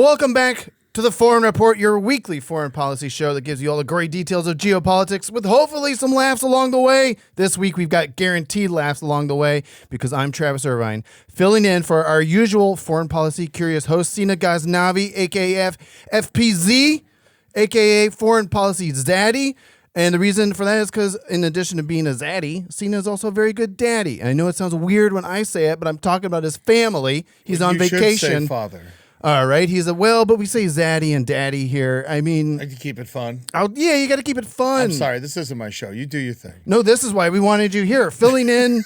Welcome back to the Foreign Report, your weekly foreign policy show that gives you all the gory details of geopolitics with hopefully some laughs along the way. This week, we've got guaranteed laughs along the way because I'm Travis Irvine, filling in for our usual foreign policy curious host, Seena Ghaznavi, a.k.a. FPZ, a.k.a. Foreign Policy Zaddy. And the reason for that is because in addition to being a zaddy, Seena is also a very good daddy. And I know it sounds weird when I say it, but I'm talking about his family. He's on vacation. You should say father. All right, but we say zaddy and daddy here. I mean, I can keep it fun. Yeah, you got to keep it fun. I'm sorry, this isn't my show. You do your thing. No, this is why we wanted you here, filling in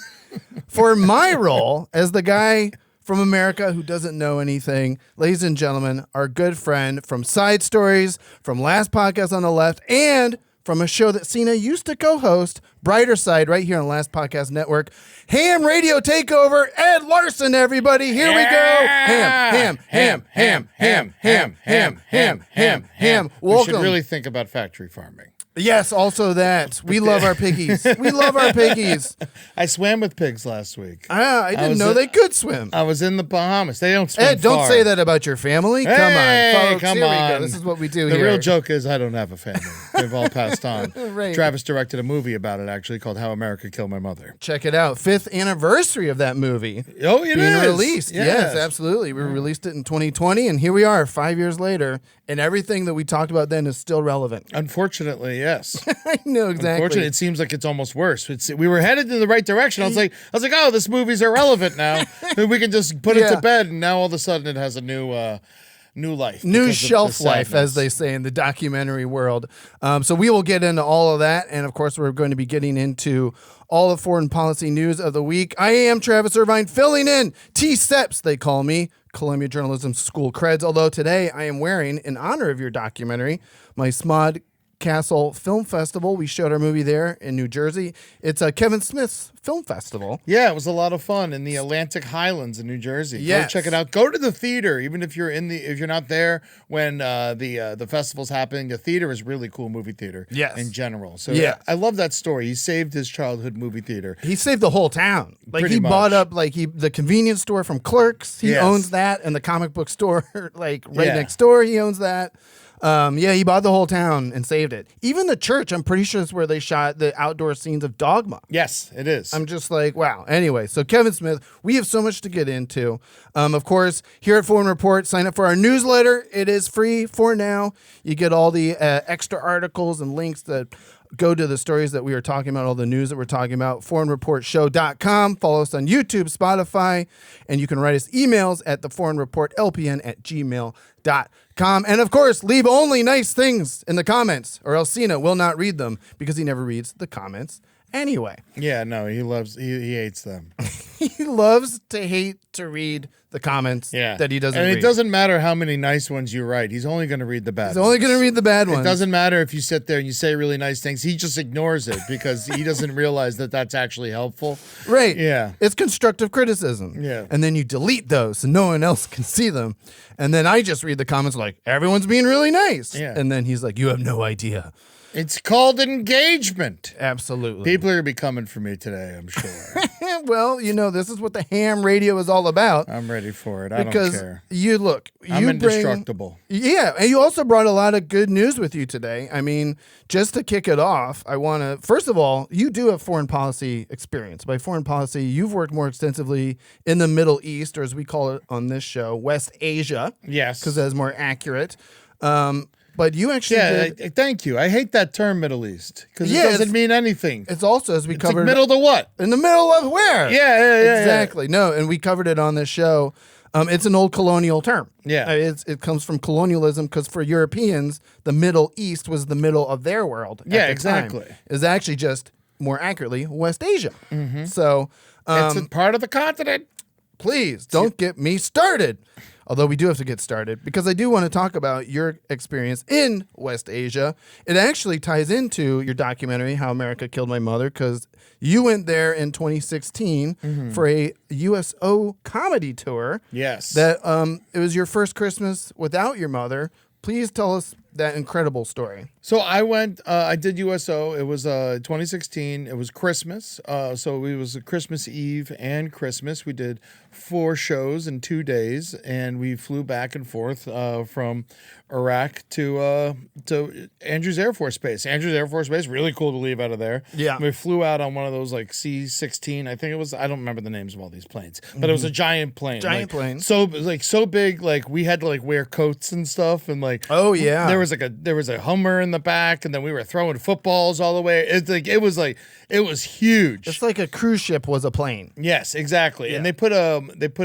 for my role as the guy from America who doesn't know anything. Ladies and gentlemen, our good friend from Side Stories, from Last Podcast on the Left, and from a show that Seena used to co-host, Brighter Side, right here on Last Podcast Network. Ham Radio Takeover, Ed Larson, everybody. Here we go. Ham. Welcome. We should really think about factory farming. Yes, also that. We love our piggies. We love our piggies. I swam with pigs last week. I didn't know they could swim. I was in the Bahamas. They don't swim Ed, don't say that about your family. Hey, come on, folks. Come here on. we go. This is what we do The here. real joke is I don't have a family. They've all passed on. Right. Travis directed a movie about it, actually, called How America Killed My Mother. Check it out. 5th anniversary of that movie. Oh, it being is. released. Yes, absolutely. We released it in 2020, and here we are 5 years later, and everything that we talked about then is still relevant. Unfortunately, yes. I know, exactly. Unfortunately, it seems like it's almost worse. We were headed in the right direction. I was like, oh, this movie's irrelevant now. We can just put it to bed, and now all of a sudden it has a new life. New shelf life, as they say in the documentary world. So we will get into all of that. And of course, we're going to be getting into all the foreign policy news of the week. I am Travis Irvine, filling in T-Steps, they call me, Columbia Journalism School creds. Although today I am wearing, in honor of your documentary, my Smod Castle Film Festival. We showed our movie there in New Jersey. It's Kevin Smith's film festival. Yeah, it was a lot of fun in the Atlantic Highlands in New Jersey. Yes. Go check it out. Go to the theater, even if you're not there when the festival's happening. The theater is really cool movie theater. Yes. In general. So yeah, I love that story. He saved his childhood movie theater. He saved the whole town. Like Pretty he much. bought up the convenience store from Clerks. He owns that, and the comic book store next door. He owns that. He bought the whole town and saved it. Even the church, I'm pretty sure is where they shot the outdoor scenes of Dogma. Yes, it is. I'm just like, wow. Anyway, so Kevin Smith, we have so much to get into. Of course, here at Foreign Report, sign up for our newsletter. It is free for now. You get all the extra articles and links that go to the stories that we are talking about, all the news that we're talking about, foreignreportshow.com. Follow us on YouTube, Spotify, and you can write us emails at theforeignreportlpn@gmail.com. And of course, leave only nice things in the comments, or else Seena will not read them because he never reads the comments anyway. Yeah, no, he hates them. He loves to hate to read the comments that he doesn't read. And it doesn't matter how many nice ones you write. He's only going to read the bad ones. He's only going to read the bad ones. It doesn't matter if you sit there and you say really nice things. He just ignores it because he doesn't realize that that's actually helpful. Right. Yeah. It's constructive criticism. Yeah. And then you delete those so no one else can see them. And then I just read the comments like, everyone's being really nice. Yeah. And then he's like, you have no idea. It's called engagement. Absolutely. People are going to be coming for me today, I'm sure. Well, this is what the ham radio is all about. I'm ready for it. I don't care. I'm indestructible. Yeah, and you also brought a lot of good news with you today. I mean, just to kick it off, I want to, first of all, you do have foreign policy experience. By foreign policy, you've worked more extensively in the Middle East, or as we call it on this show, West Asia. Yes. Because that's more accurate. But you actually did. Thank you. I hate that term Middle East because it doesn't mean anything. It's also, as we covered. Like middle to what? In the middle of where? Yeah. Exactly. No, and we covered it on this show. It's an old colonial term. Yeah. It comes from colonialism because for Europeans, the Middle East was the middle of their world. Yeah, at the exactly. time. It's actually just, more accurately, West Asia. Mm-hmm. So it's a part of the continent. Please don't get me started. Although we do have to get started because I do want to talk about your experience in West Asia. It actually ties into your documentary, How America Killed My Mother, because you went there in 2016 for a USO comedy tour. Yes. That it was your first Christmas without your mother. Please tell us that incredible story? So I went, I did USO. It was 2016. It was Christmas. So it was Christmas Eve and Christmas. We did 4 shows in 2 days, and we flew back and forth from Iraq to Andrews Air Force Base. Andrews Air Force Base, really cool to leave out of there. Yeah. We flew out on one of those like C-16. I think it was, I don't remember the names of all these planes, but it was a giant plane. Giant plane. So big, like we had to like wear coats and stuff, and like Oh, yeah. there was a Hummer in the back, and then we were throwing footballs all the way. It was huge. It's like a cruise ship was a plane. Yes, exactly. Yeah. And they put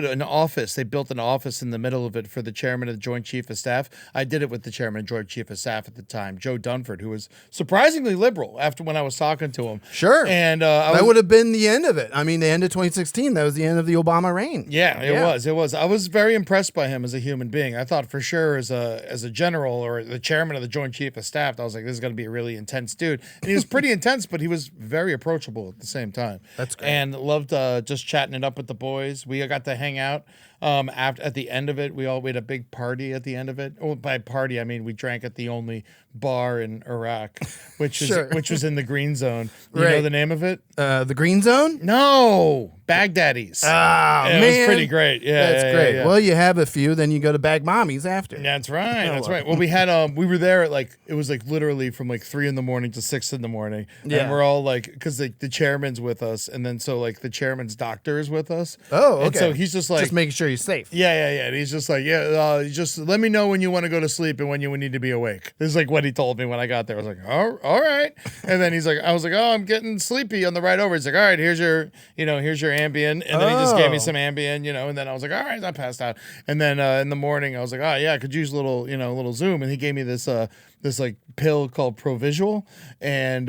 an office. They built an office in the middle of it for the chairman of the Joint Chief of Staff. I did it with the chairman of Joint Chief of Staff at the time, Joe Dunford, who was surprisingly liberal after when I was talking to him. Sure. And that would have been the end of it. I mean, the end of 2016. That was the end of the Obama reign. Yeah, it was. I was very impressed by him as a human being. I thought for sure as a general or the chairman of the Joint Chief of Staff, I was like, this is going to be a really intense dude. And he was pretty intense, but he was very approachable at the same time. That's great. And loved just chatting it up with the boys. We got to hang out. At the end of it, we had a big party at the end of it. Oh, by party, I mean we drank at the only bar in Iraq, which was in the Green Zone. You know the name of it? The Green Zone? No, Baghdadis. Ah, It man. was pretty great. Yeah, That's great. yeah. Well, you have a few, then you go to Bag Mommies after. That's right. That's right. Well, we had we were there at it was like literally from like 3 a.m. to 6 a.m. Yeah. And we're all like, because the chairman's with us, and then so like the chairman's doctor is with us. Oh, okay. And so he's just like, just making sure you're safe. yeah. And he's just like, just let me know when you want to go to sleep and when you need to be awake. This is like what he told me when I got there. I was like, all right. And then I was like, oh, I'm getting sleepy on the ride over. He's like, all right, here's your Ambien. And then he just gave me some Ambien, and then I was like, all right, I passed out. And then in the morning, I was like, oh yeah, I could use a little Zoom. And he gave me this like pill called Provisual, and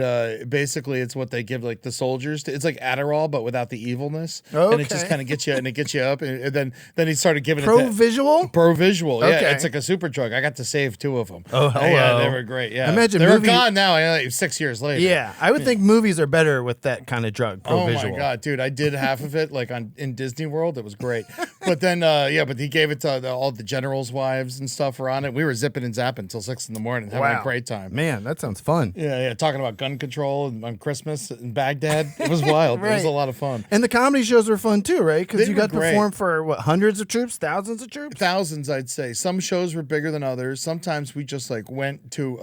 basically it's what they give like the soldiers. It's like Adderall, but without the evilness. Okay. And it just kind of gets you up. And then he started giving Provisual? Provisual, yeah. Okay. It's like a super drug. I got to save 2 of them. Oh, hello. Yeah, they were great. Yeah, Imagine they're movie- gone now. 6 years later. Yeah, I would think movies are better with that kind of drug. Oh Provisual. my god, dude! I did half of it like in Disney World. It was great. But then, but he gave it to all the generals' wives and stuff were on it. We were zipping and zapping until 6 a.m, having a great time. Man, that sounds fun. Yeah, talking about gun control on Christmas in Baghdad. It was wild. Right. It was a lot of fun. And the comedy shows were fun too, right? Because They you were got to great. perform for what, hundreds of troops, thousands of troops? Thousands, I'd say. Some shows were bigger than others. Sometimes we just like went to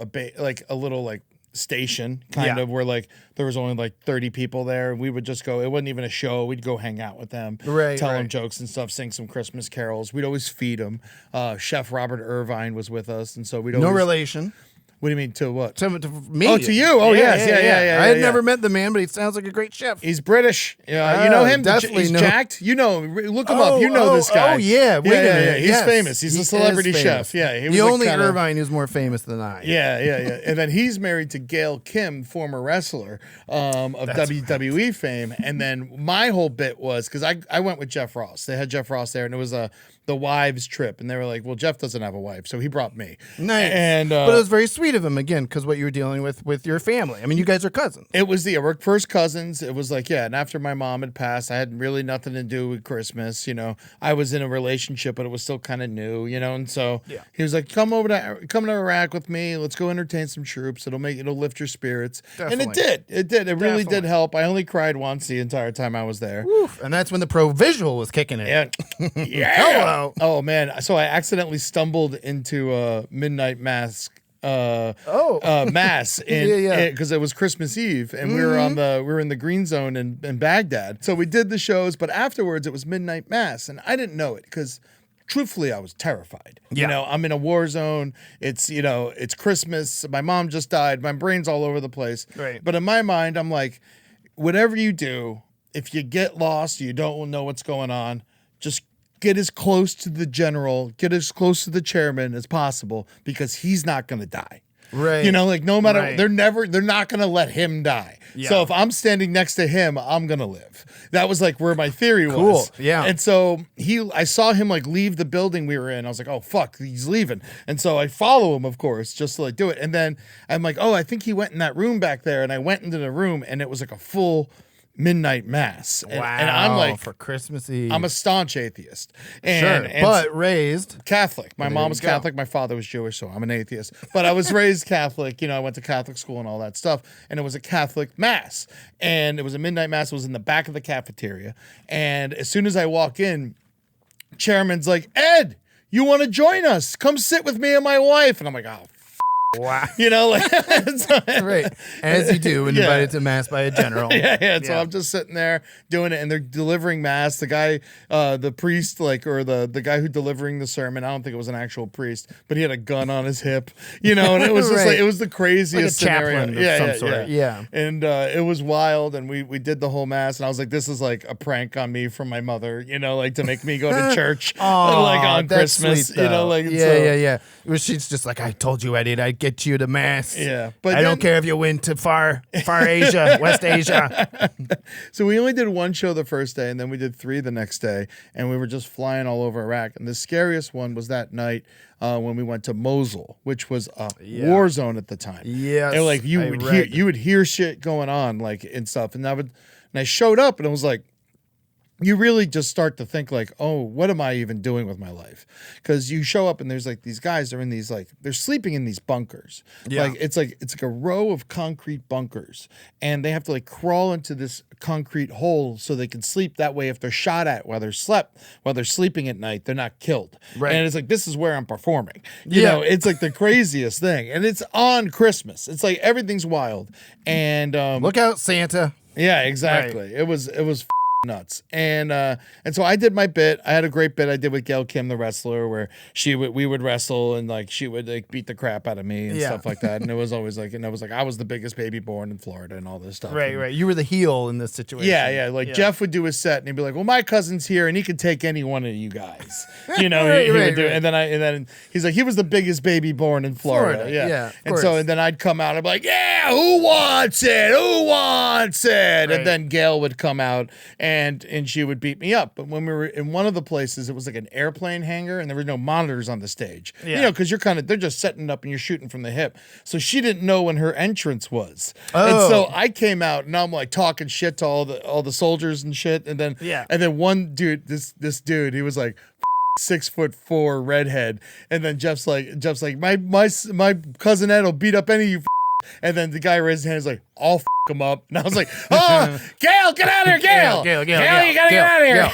a little like station kind Yeah. of where like there was only like 30 people there. We would just go, it wasn't even a show. We'd go hang out with them, Right, tell them right. jokes and stuff, sing some Christmas carols. We'd always feed them. Chef Robert Irvine was with us, and so we'd always. No relation. What do you mean to what? To me. Oh, to you. Oh, yes. Yeah, I had yeah. never met the man, but he sounds like a great chef. He's British. Yeah, you Oh, know him. definitely He's know. jacked. Look him up. You know this guy. Oh, yeah. Wait a minute. He's Yes. famous. He's He a celebrity is chef. famous. Yeah, he was the like only kinda- Irvine who's more famous than I. Yeah. And then he's married to Gail Kim, former wrestler of WWE fame. And then my whole bit was because I went with Jeff Ross. They had Jeff Ross there, and it was the wives trip, and they were like, well, Jeff doesn't have a wife, so he brought me. Nice. And but it was very sweet of him, again, because what you were dealing with your family. I mean, you guys are cousins. it was we're first cousins. It was like, yeah, and after my mom had passed, I had really nothing to do with Christmas. I was in a relationship, but it was still kind of new, and so Yeah. he was like, come to Iraq with me. Let's go entertain some troops. It'll lift your spirits. And it Definitely. did. It did. It really did Definitely. help. I only cried once the entire time I was there. Oof. And that's when the Provisual was kicking in. Yeah. Yeah. Hello. Oh man. So I accidentally stumbled into a midnight mass mass Yeah. because it was Christmas Eve and we were in the Green Zone in Baghdad. So we did the shows, but afterwards it was midnight mass, and I didn't know it because truthfully I was terrified. Yeah. I'm in a war zone. It's Christmas. My mom just died. My brain's all over the place. Right. But in my mind, I'm like, whatever you do, if you get lost, you don't know what's going on, just get as close to the general, get as close to the chairman as possible because he's not going to die. Right. No matter, Right. they're not going to let him die. Yeah. So if I'm standing next to him, I'm going to live. That was like where my theory was. Cool. Yeah. And so I saw him like leave the building we were in. I was like, oh fuck, he's leaving. And so I follow him, of course, just to like do it. And then I'm like, oh, I think he went in that room back there. And I went into the room and it was like a full midnight mass. Wow. And I'm like, for Christmas Eve. I'm a staunch atheist. Sure, but raised Catholic. My There mom you was go. Catholic. My father was Jewish, so I'm an atheist. But I was raised Catholic. I went to Catholic school and all that stuff. And it was a Catholic mass. And it was a midnight mass. It was in the back of the cafeteria. And as soon as I walk in, chairman's like, Ed, you want to join us? Come sit with me and my wife. And I'm like, oh, wow. Right. As you do when invited to mass by a general. Yeah. So I'm just sitting there doing it, and they're delivering mass. The guy, the priest, or the guy who delivering the sermon, I don't think it was an actual priest, but he had a gun on his hip, and it was just it was the craziest scenario. Chaplain of some sort. Yeah. And it was wild, and we did the whole mass, and I was like, this is like a prank on me from my mother, to make me go to church on Christmas, sweet, yeah. She's just like, I told you, Eddie, I'd get you to mass. Yeah, but I don't care if you went to far Asia, West Asia. So we only did one show the first day, and then we did 3 the next day, and we were just flying all over Iraq. And the scariest one was that night when we went to Mosul, which was a war zone at the time. Yes, and you would hear shit going on and stuff, and I showed up, and it was like, you really just start to think like, oh, what am I even doing with my life? Because you show up and there's these guys are in these they're sleeping in these bunkers. Yeah. It's like a row of concrete bunkers, and they have to crawl into this concrete hole so they can sleep. That way, if they're shot at while they're sleeping at night, they're not killed. Right. And it's like, this is where I'm performing. It's like the craziest thing, and it's on Christmas. It's like everything's wild, and look out, Santa. Yeah, exactly. Right. It was nuts. And so I did my bit. I had a great bit I did with Gail Kim, the wrestler, where we would wrestle, and she would beat the crap out of me and stuff like that. And it was always I was the biggest baby born in Florida and all this stuff. Right. You were the heel in this situation. Yeah. Jeff would do his set, and he'd be like, well, my cousin's here, and he could take any one of you guys. He would do it. And then he's like, he was the biggest baby born in Florida. Yeah. And then I'd come out and be like, yeah, who wants it? Who wants it? Right. And then Gail would come out and she would beat me up. But when we were in one of the places, it was like an airplane hangar, and there were no monitors on the stage. Because they're just setting it up and you're shooting from the hip. So she didn't know when her entrance was. Oh. And so I came out, and I'm talking shit to all the soldiers and shit. And then one dude, this dude, he was like 6'4" redhead. And then Jeff's like, my cousin Ed will beat up any of you. And then the guy raised his hand, he's like, I'll him up. And I was like, oh, Gail, get out of here, Gail. Gail, you gotta get out of here.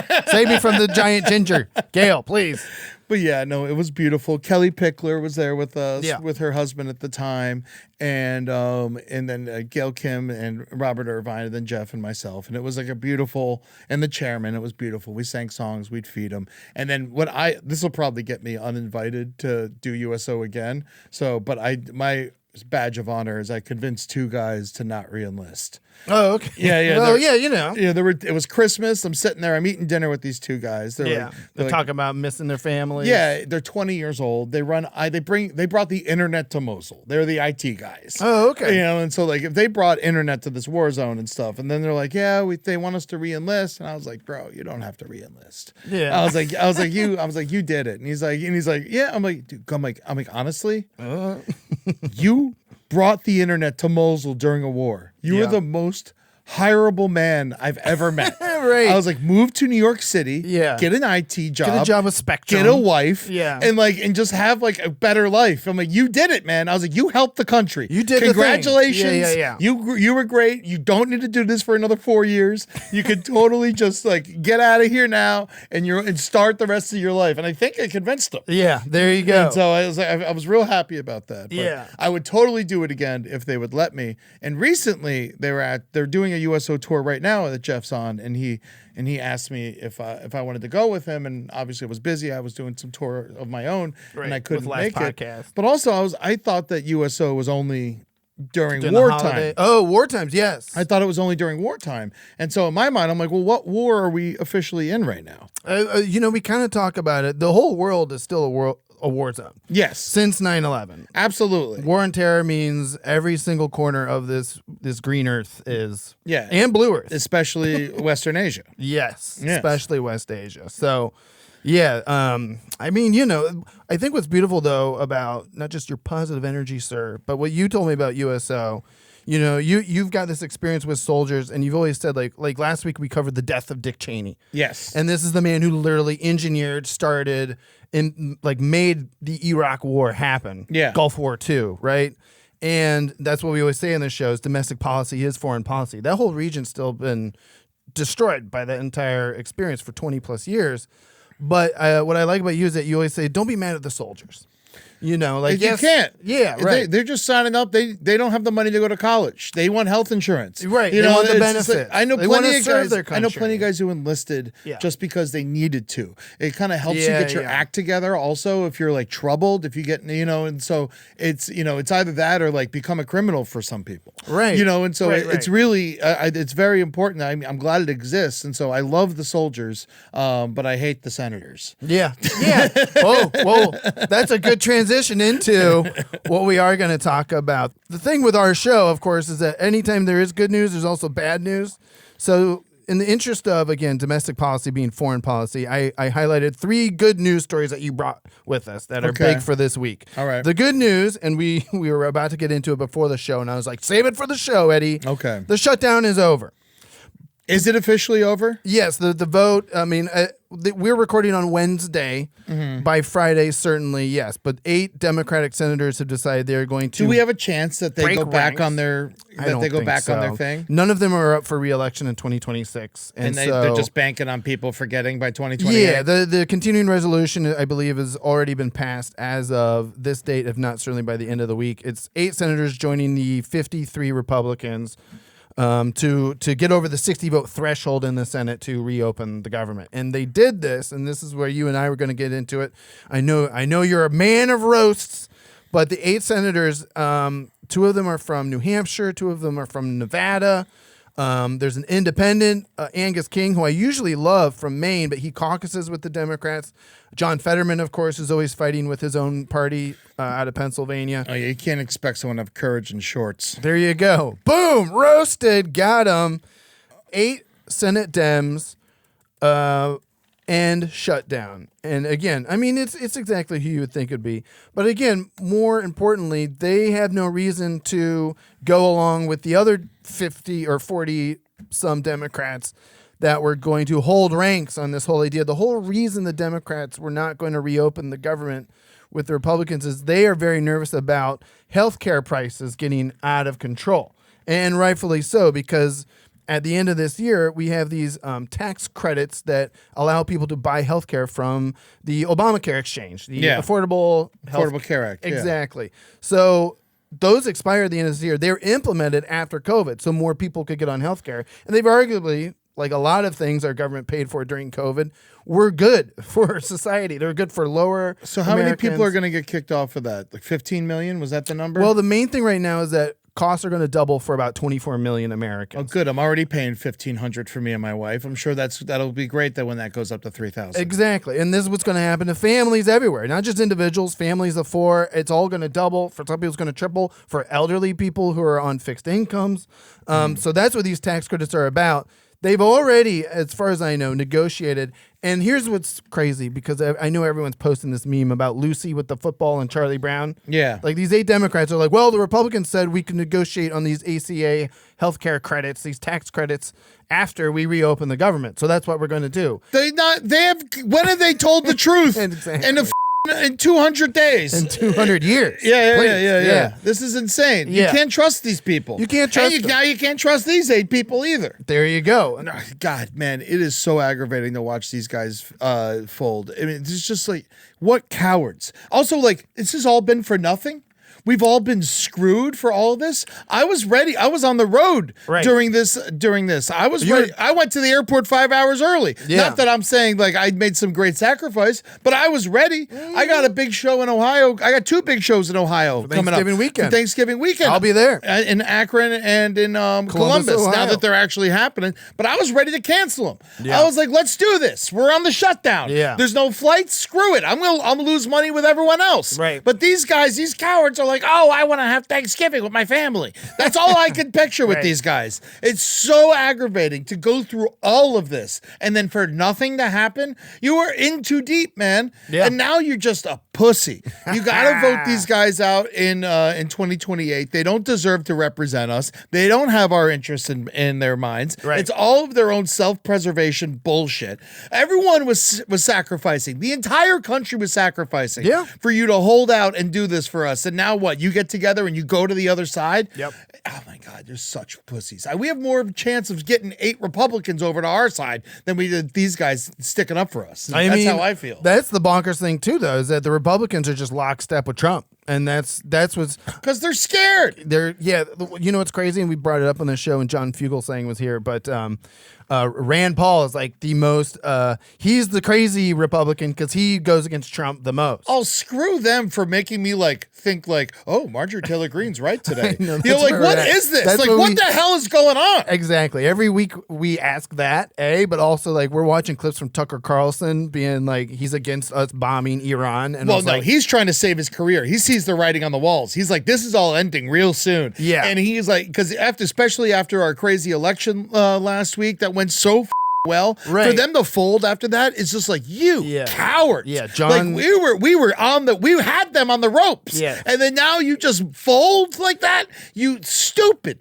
Gail, save me from the giant ginger. Gail, please. But yeah, no, it was beautiful. Kelly Pickler was there with us, with her husband at the time, and then Gail Kim and Robert Irvine, and then Jeff and myself, and it was a beautiful, and the chairman, it was beautiful. We sang songs, we'd feed them, and then this will probably get me uninvited to do USO again. So, but my badge of honor is I convinced 2 guys to not re-enlist. Oh, okay. Yeah. Well, yeah, it was Christmas. I'm sitting there. I'm eating dinner with these 2 guys. They're talking about missing their families. Yeah, they're 20 years old. They brought the internet to Mosul. They're the IT guys. Oh, okay. And so if they brought internet to this war zone and stuff, and then they're like, they want us to re-enlist, and I was like, bro, you don't have to re-enlist. Yeah. I was like, you did it, and he's like, yeah. I'm like, dude, I'm like, honestly, you brought the internet to Mosul during a war. You were the most hireable man I've ever met. Right. I was like, move to New York City. Yeah. Get an IT job. Get a job with Spectrum. Get a wife. Yeah. And just have a better life. I'm like, you did it, man. I was like, you helped the country. You did. Congratulations. Yeah. You were great. You don't need to do this for another 4 years. You could totally just get out of here now and start the rest of your life. And I think I convinced them. Yeah. There you go. And so I was real happy about that. But I would totally do it again if they would let me. And recently they're doing a USO tour right now that Jeff's on, and he asked me if I wanted to go with him, and obviously I was busy. I was doing some tour of my own, and I couldn't make podcast. it. But also I thought that USO was only during wartime. Oh, war times, yes. I thought it was only during wartime, and so in my mind I'm like, well, what war are we officially in right now? We kind of talk about it. The whole world is still a war zone. Yes. Since 9/11. Absolutely. War on terror means every single corner of this green earth is and blue earth. Especially Western Asia. Yes. Especially West Asia. So I think what's beautiful though about not just your positive energy, sir, but what you told me about USO, You know, you've got this experience with soldiers, and you've always said like last week we covered the death of Dick Cheney. Yes. And this is the man who literally engineered, started, and like made the Iraq War happen. Yeah. Gulf War II, right? And that's what we always say in this show is domestic policy is foreign policy. That whole region's still been destroyed by that entire experience for 20 plus years. But what I like about you is that you always say, don't be mad at the soldiers. You know, like you can't. Yeah, right. They're just signing up. They don't have the money to go to college. They want health insurance. Right. You they know, want the it's benefits. like, I know they plenty want to of serve guys. their country. I know plenty of guys who enlisted just because they needed to. It kind of helps you get your act together. Also, if you're like troubled, if you get and so it's it's either that or like become a criminal for some people. Right. And so it's really it's very important. I'm glad it exists, and so I love the soldiers, but I hate the senators. Yeah. Yeah. Whoa. That's a good transition into what we are going to talk about. The thing with our show, of course, is that anytime there is good news, there's also bad news. So in the interest of, again, domestic policy being foreign policy, I highlighted 3 good news stories that you brought with us that are big for this week. All right. The good news, and we were about to get into it before the show, and I was like, save it for the show, Eddie. Okay. The shutdown is over. Is it officially over? Yes, the vote. I mean, we're recording on Wednesday. Mm-hmm. By Friday, certainly yes. But 8 Democratic senators have decided they're going to. Do we have a chance that they go back ranks? on their on their thing? None of them are up for re-election in 2026, and they're just banking on people forgetting by 2028. Yeah, the continuing resolution, I believe, has already been passed as of this date, if not certainly by the end of the week. It's 8 senators joining the 53 Republicans. To get over the 60 vote threshold in the Senate to reopen the government. And they did this, and this is where you and I were going to get into it. I know you're a man of roasts, but the 8 senators, 2 of them are from New Hampshire, 2 of them are from Nevada. There's an independent, Angus King, who I usually love, from Maine, but he caucuses with the Democrats. John Fetterman, of course, is always fighting with his own party out of Pennsylvania. Oh, yeah, you can't expect someone to have courage in shorts. There you go. Boom! Roasted. Got him. 8 Senate Dems and shutdown. And again, I mean, it's exactly who you would think it would be. But again, more importantly, they have no reason to go along with the other 50 or 40 some Democrats that were going to hold ranks on this whole idea. The whole reason the Democrats were not going to reopen the government with the Republicans is they are very nervous about healthcare prices getting out of control. And rightfully so, because at the end of this year, we have these tax credits that allow people to buy healthcare from the Obamacare exchange, the Affordable Care Act. Exactly. So those expire at the end of this year. They're implemented after COVID, so more people could get on healthcare. And they've arguably, like a lot of things our government paid for during COVID, were good for society. They're good for lower So how many people are going to get kicked off of that? Like 15 million? Was that the number? Well, the main thing right now is that costs are going to double for about 24 million Americans. Oh, good. I'm already paying $1,500 for me and my wife. I'm sure that'll be great that when that goes up to 3,000. Exactly. And this is what's going to happen to families everywhere, not just individuals, families of 4. It's all going to double. For some people, it's going to triple. For elderly people who are on fixed incomes. So that's what these tax credits are about. They've already, as far as I know, negotiated. And here's what's crazy, because I know everyone's posting this meme about Lucy with the football and Charlie Brown. Yeah. Like these 8 Democrats are like, well, the Republicans said we can negotiate on these ACA healthcare credits, these tax credits, after we reopen the government. So that's what we're going to do. When have they told the truth? Exactly. In 200 days. In 200 years. Yeah. This is insane. Yeah. You can't trust these people. You can't trust them. Now you can't trust these 8 people either. There you go. God, man, it is so aggravating to watch these guys fold. I mean, it's just like, what cowards. Also, like, this has all been for nothing. We've all been screwed for all of this. I was ready. I was on the road during this. I was ready. I went to the airport 5 hours early. Yeah. Not that I'm saying like I made some great sacrifice, but I was ready. I got a big show in Ohio. I got 2 big shows in Ohio coming up. Weekend. For Thanksgiving weekend. I'll be there. In Akron and in Columbus, Ohio. now that they're actually happening. But I was ready to cancel them. Yeah. I was like, let's do this. We're on the shutdown. Yeah. There's no flights. Screw it. I'm gonna lose money with everyone else. Right. But these guys, these cowards are like, like, oh, I want to have Thanksgiving with my family. That's all I can picture with these guys. It's so aggravating to go through all of this and then for nothing to happen. You were in too deep, man. Yeah. And now you're just a pussy. You got to vote these guys out in 2028. They don't deserve to represent us. They don't have our interests in their minds. Right. It's all of their own self-preservation bullshit. Everyone was sacrificing. The entire country was sacrificing for you to hold out and do this for us. And now what? You get together and you go to the other side? Yep. Oh my God, you're such pussies. We have more of a chance of getting 8 Republicans over to our side than we did these guys sticking up for us. That's how I feel. That's the bonkers thing too, though, is that the Republicans are just lockstep with Trump. And that's what's because they're scared. You know what's crazy, and we brought it up on the show, and John Fugelsang was here, but Rand Paul is like the most. He's the crazy Republican because he goes against Trump the most. Oh, screw them for making me think oh, Marjorie Taylor Greene's right today. You're like, what is this? That's like, what the hell is going on? Exactly. Every week we ask that, but also like we're watching clips from Tucker Carlson being like he's against us bombing Iran. And he's trying to save his career. He sees the writing on the walls. He's like, this is all ending real soon. Yeah. And he's like, because especially after our crazy election last week that went so well, for them to fold after that, it's just like, you cowards. Yeah, John. Like we had them on the ropes. Yeah. And then now you just fold like that? You stupid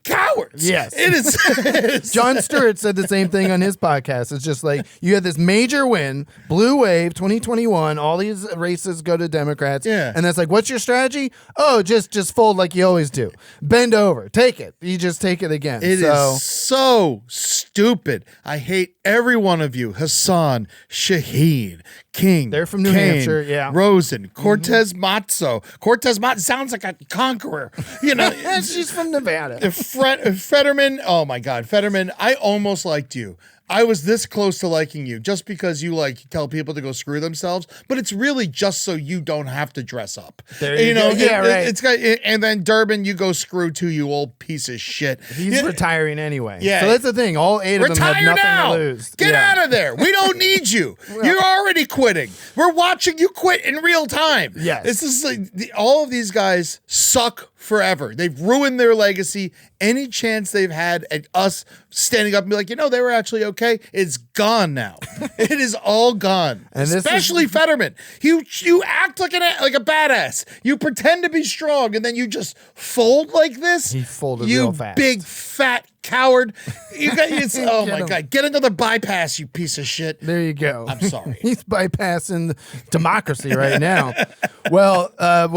cowards. Yes. It is. Jon Stewart said the same thing on his podcast. It's just like, you had this major win, blue wave, 2021, all these races go to Democrats. Yeah. And that's like, what's your strategy? Oh, just fold like you always do. Bend over. Take it. You just take it again. It is so stupid. I hate every one of you. Hassan, Shaheen, King. They're from New Hampshire, yeah. Rosen, Cortez Matzo. Cortez Matzo sounds like a conqueror. You know, she's from Nevada. Fetterman. Oh my God, Fetterman. I almost liked you. I was this close to liking you just because you like tell people to go screw themselves, but it's really just so you don't have to dress up. There you know, yeah, right. It's got, and then Durbin, you go screw too, you old piece of shit. He's retiring anyway. Yeah, so that's the thing. All 8 of them have nothing to lose. Get out of there. We don't need you. You're already quitting. We're watching you quit in real time. Yes, this is like all of these guys suck forever. They've ruined their legacy. Any chance they've had at us standing up and be like, they were actually okay, it's gone now. It is all gone. And especially Fetterman. You act like a badass. You pretend to be strong, and then you just fold like this. He folded real fast. You big fat coward. Oh my God. Get another bypass, you piece of shit. There you go. I'm sorry. He's bypassing democracy right now. Well,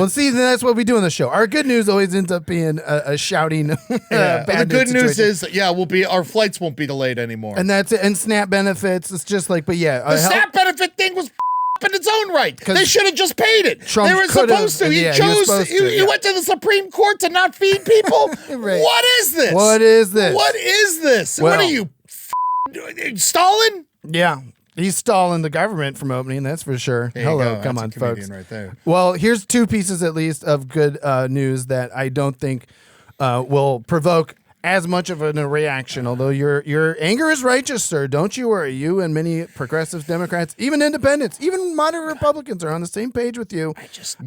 see, that's what we do on the show. Our good news always ends up being a shouting bad the good news is, our flights won't be delayed anymore. And that's it. And SNAP benefits, it's just like, but yeah. The SNAP benefit thing was in its own right. They should have just paid it. Trump they were supposed to. He went to the Supreme Court to not feed people. Right. What is this? What is this? What is this? Well, what are you, Stalin? Yeah. He's stalling the government from opening, that's for sure. Hello, come on, folks. Right there. Well, here's 2 pieces at least of good news that I don't think will provoke as much of a reaction, although your anger is righteous, sir. Don't you worry. You and many progressive Democrats, even independents, even moderate Republicans are on the same page with you.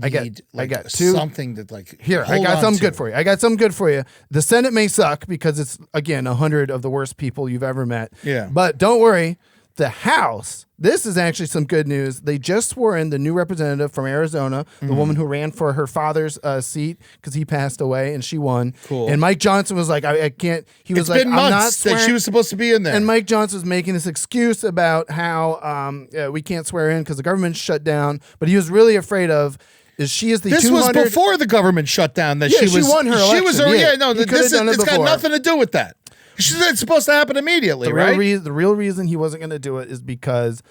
I got 2 something that here. I got something good for you. I got something good for you. The Senate may suck because it's again 100 of the worst people you've ever met. Yeah, but don't worry. The House, this is actually some good news. They just swore in the new representative from Arizona, the woman who ran for her father's seat because he passed away and she won. Cool. And Mike Johnson was like, I can't. He was like, I'm not swearing. That she was supposed to be in there. And Mike Johnson was making this excuse about how we can't swear in because the government's shut down. But he was really afraid of. She is the this 200 was before the government shut down that she won her election. She was it's got nothing to do with that. It's supposed to happen immediately, right? The real reason he wasn't going to do it is because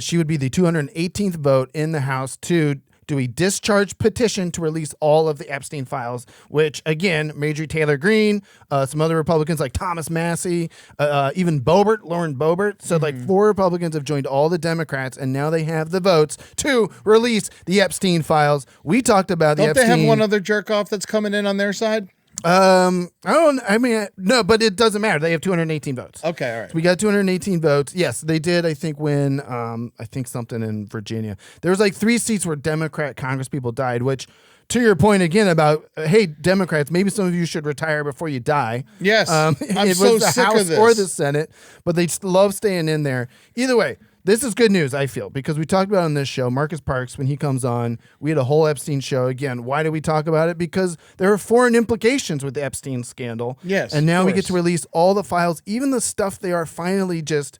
she would be the 218th vote in the House to do a discharge petition to release all of the Epstein files, which, again, Marjorie Taylor Greene, some other Republicans like Thomas Massey, even Lauren Boebert. So, 4 Republicans have joined all the Democrats, and now they have the votes to release the Epstein files. We talked about the Epstein. Don't they have one other jerk-off that's coming in on their side? No, but it doesn't matter. They have 218 votes. Okay, all right. So we got 218 votes. Yes, they did, I think, win, I think something in Virginia. There was 3 seats where Democrat Congress people died, which to your point again about, hey, Democrats, maybe some of you should retire before you die. Yes. I'm it so was the sick House of this. or the Senate, but they just love staying in there. Either way, this is good news, I feel, because we talked about on this show, Marcus Parks, when he comes on, we had a whole Epstein show. Again, why do we talk about it? Because there are foreign implications with the Epstein scandal. Yes. And now of we get course. to release all the files, even the stuff they are finally just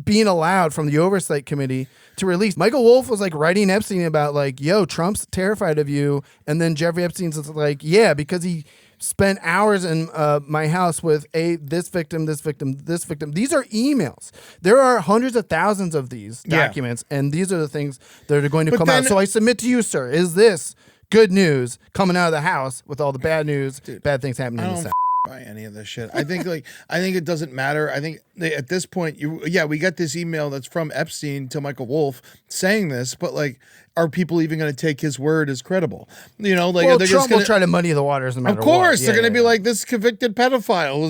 being allowed from the oversight committee to release. Michael Wolff was like writing Epstein about like, yo, Trump's terrified of you. And then Jeffrey Epstein's like, yeah, because he spent hours in my house with this victim, this victim, this victim. These are emails. There are hundreds of thousands of these documents, and these are the things that are going to come out. So I submit to you, sir, is this good news coming out of the House with all the bad news, bad things happening in the Senate? By any of this shit. I think it doesn't matter. I think at this point, we got this email that's from Epstein to Michael Wolff saying this, but like, are people even going to take his word as credible? You know, like well, they're Trump just gonna, will try to muddy the waters no matter what. Of course, Yeah, they're going to yeah, be like, this convicted pedophile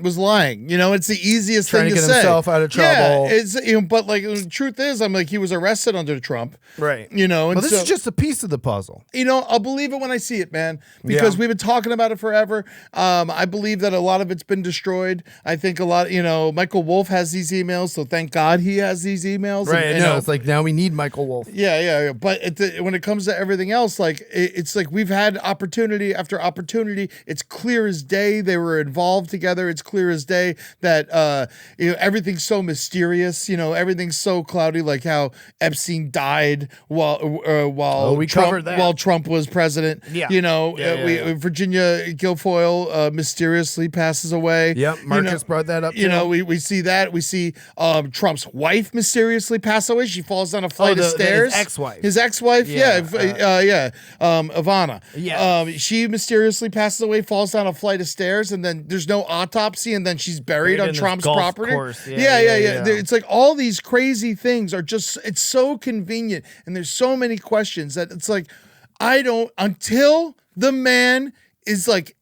was lying. You know, it's the easiest trying thing to to get say. himself out of trouble. Yeah, it's but like the truth is, I'm like, he was arrested under Trump, right? You know, and but this is just a piece of the puzzle. You know, I'll believe it when I see it, man, because we've been talking about it forever. I believe that a lot of it's been destroyed. I think a lot, Michael Wolff has these emails, so thank God he has these emails. Right, and, it's like now we need Michael Wolff. Yeah. But when it comes to everything else, like it's like we've had opportunity after opportunity. It's clear as day they were involved together. It's clear as day that everything's so mysterious. Everything's so cloudy, like how Epstein died while Trump was president. Yeah. Virginia Guilfoyle mysteriously passes away. Yep, Marcus brought that up. We see that. We see Trump's wife mysteriously pass away. She falls down a flight of stairs. His ex-wife. Ivana. Yeah. She mysteriously passes away, falls down a flight of stairs, and then there's no autopsy, and then she's buried on Trump's property. Yeah. It's like all these crazy things are just, it's so convenient, and there's so many questions that it's like, until the man is like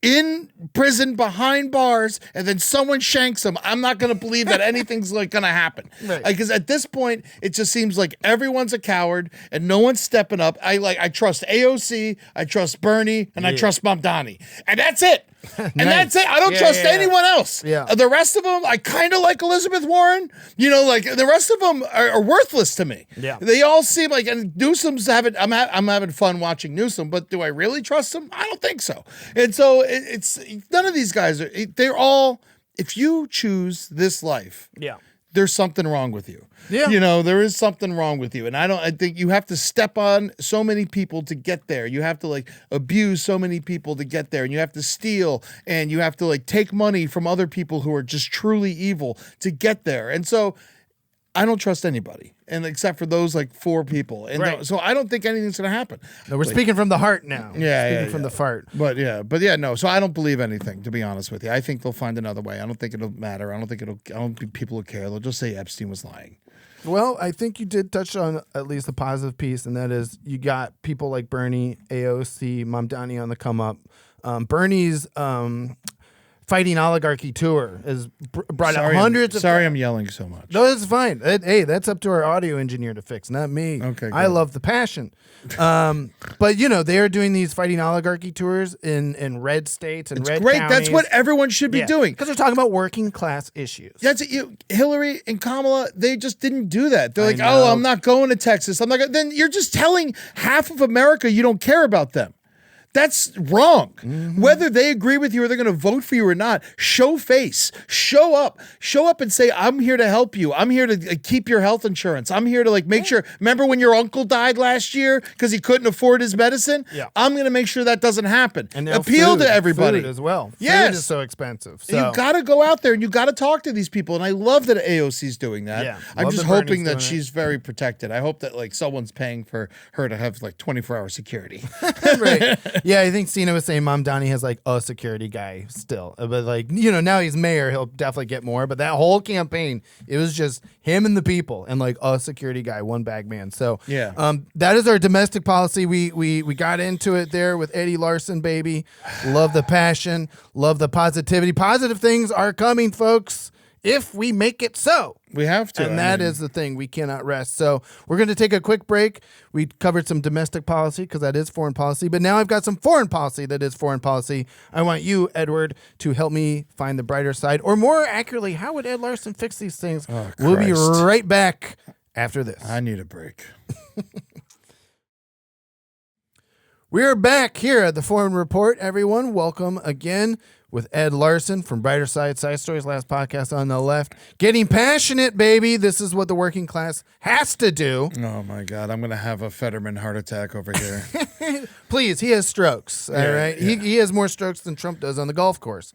in prison behind bars and then someone shanks him, I'm not going to believe that anything's like going to happen. Because at this point, it just seems like everyone's a coward and no one's stepping up. I trust AOC, I trust Bernie, and I trust Mamdani. And that's it. And that's it. I don't trust anyone else. The rest of them, I kind of like Elizabeth Warren. Like the rest of them are worthless to me. They all seem like, and Newsom's having, I'm having fun watching Newsom, but do I really trust him? I don't think so. And so it's none of these guys they're all, if you choose this life, there's something wrong with you. There is something wrong with you. And I think you have to step on so many people to get there. You have to like abuse so many people to get there. And you have to steal and you have to like take money from other people who are just truly evil to get there. And so I don't trust anybody, and except for those like four people. And so I don't think anything's going to happen. No, we're speaking from the heart now. Speaking from the fart. But no. So I don't believe anything, to be honest with you. I think they'll find another way. I don't think it'll matter. I don't think people will care. They'll just say Epstein was lying. Well, I think you did touch on at least a positive piece, and that is you got people like Bernie, AOC, Mamdani on the come up. Bernie's Fighting Oligarchy tour has brought out hundreds of... Sorry I'm yelling so much. No, that's fine. Hey, that's up to our audio engineer to fix, not me. Okay, I love the passion. But, they are doing these Fighting Oligarchy tours in red states and red great. counties. That's what everyone should be doing. Because they're talking about working class issues. That's it. Hillary and Kamala, they just didn't do that. They're like, oh, I'm not going to Texas. I'm not going. Then you're just telling half of America you don't care about them. That's wrong. Whether they agree with you or they're going to vote for you or not, show face, show up and say, I'm here to help you. I'm here to keep your health insurance. I'm here to like make sure. Remember when your uncle died last year because he couldn't afford his medicine? I'm going to make sure that doesn't happen. And appeal to everybody food as well. Yes. Food is so expensive. So. You got to go out there and you got to talk to these people. And I love that AOC's doing that. I'm just hoping that she's very protected. I hope that like someone's paying for her to have like 24-hour security. Right. Yeah, I think Seena was saying Mamdani has like a security guy still. But like, now he's mayor, he'll definitely get more. But that whole campaign, it was just him and the people and like a security guy, one bag man. So that is our domestic policy. We got into it there with Eddie Larson, baby. Love the passion, love the positivity. Positive things are coming, folks. if we make it so. We have to. And that is the thing. We cannot rest. So we're going to take a quick break. We covered some domestic policy because that is foreign policy. But now I've got some foreign policy that is foreign policy. I want you, Edward, to help me find the brighter side. Or more accurately, how would Ed Larson fix these things? Oh, we'll be right back after this. I need a break. We're back here at the Foreign Report, everyone. Welcome again with Ed Larson from Brighter Side Stories, last podcast on the left. Getting passionate, baby. This is what the working class has to do. Oh, my God. I'm going to have a Fetterman heart attack over here. Please, he has strokes, all right? Yeah. He has more strokes than Trump does on the golf course.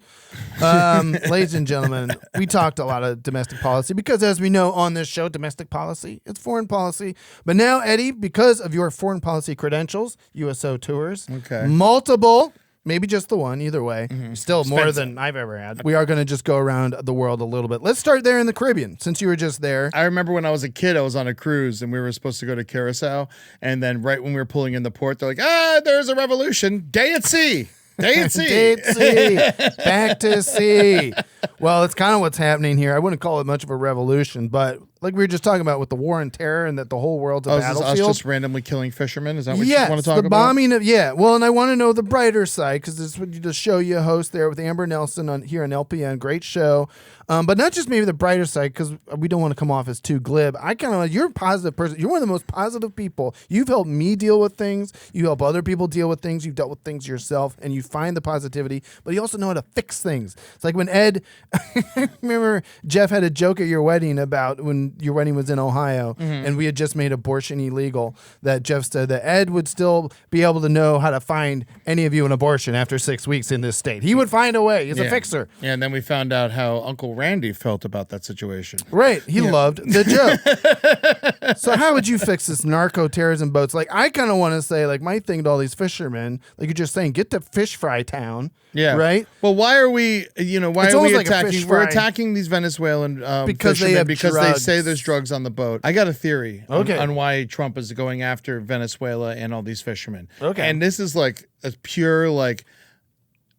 Ladies and gentlemen, we talked a lot of domestic policy because, as we know on this show, domestic policy, it's foreign policy. But now, Eddie, because of your foreign policy credentials, USO tours, multiple... Maybe just the one, either way. Still more than I've ever had. We are going to just go around the world a little bit. Let's start there in the Caribbean, since you were just there. I remember when I was a kid, I was on a cruise, and we were supposed to go to Curacao. And then right when we were pulling in the port, they're like, there's a revolution. Day at sea. Day at sea. Day at sea. Back to sea. Well, it's kind of what's happening here. I wouldn't call it much of a revolution, but like we were just talking about with the war and terror and that the whole world's a battlefield. Is this us just randomly killing fishermen? Is that what you want to talk the about? bombing of, well, and I want to know the brighter side because this is the show you host there with Amber Nelson here on LPN. Great show. But not just maybe the brighter side because we don't want to come off as too glib. I kind of like, you're a positive person. You're one of the most positive people. You've helped me deal with things. You help other people deal with things. You've dealt with things yourself and you find the positivity, but you also know how to fix things. It's like when Ed, I remember Jeff had a joke at your wedding about when your wedding was in Ohio and we had just made abortion illegal, that Jeff said that Ed would still be able to know how to find any of you an abortion after 6 weeks in this state. He would find a way. He's a fixer. Yeah, and then we found out how Uncle Randy felt about that situation. Right. He loved the joke. So how would you fix this narco-terrorism boats? Like, I kind of want to say, like, my thing to all these fishermen, like you're just saying, get to fish fry town. Yeah. Right? Well, why are we, why It's are we almost like a attacking? fish We're fry. attacking these Venezuelan Because they fishermen have because drugs. they say there's drugs on the boat. I got a theory Okay. on why Trump is going after Venezuela and all these fishermen. Okay. And this is like a pure, like,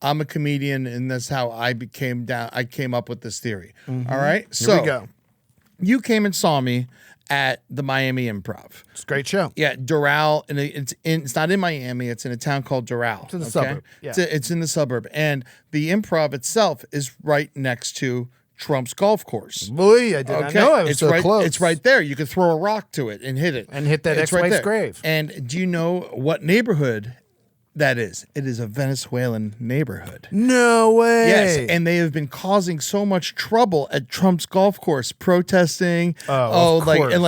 I'm a comedian and that's how I came up with this theory. All right? Here we go. You came and saw me at the Miami Improv. It's a great show. Yeah, Doral, and it's not in Miami. It's in a town called Doral. It's in the suburb. Yeah. It's in the suburb, and the Improv itself is right next to Trump's golf course. Boy, I did not know I was it's so right, close. It's right there. You could throw a rock to it and hit it. And hit that It's right ex-wife's there. grave. And do you know what neighborhood that is? It is a Venezuelan neighborhood. No way. Yes, and they have been causing so much trouble at Trump's golf course, protesting. Of course. I'm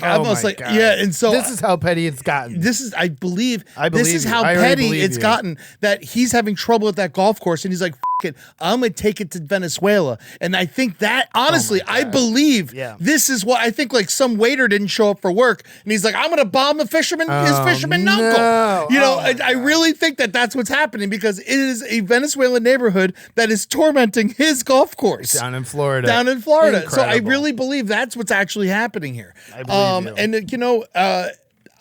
almost my like, God. yeah, and so this is how petty it's gotten. I believe this is you. how I already petty believe it's you. gotten, that he's having trouble at that golf course, and he's like, it, I'm gonna take it to Venezuela. And I think that honestly, I believe this is what I think. Like some waiter didn't show up for work, and he's like, I'm gonna bomb the fisherman, his fisherman uncle. I really think that that's what's happening because it is a Venezuelan neighborhood that is tormenting his golf course down in Florida. So I really believe that's what's actually happening here. I believe you.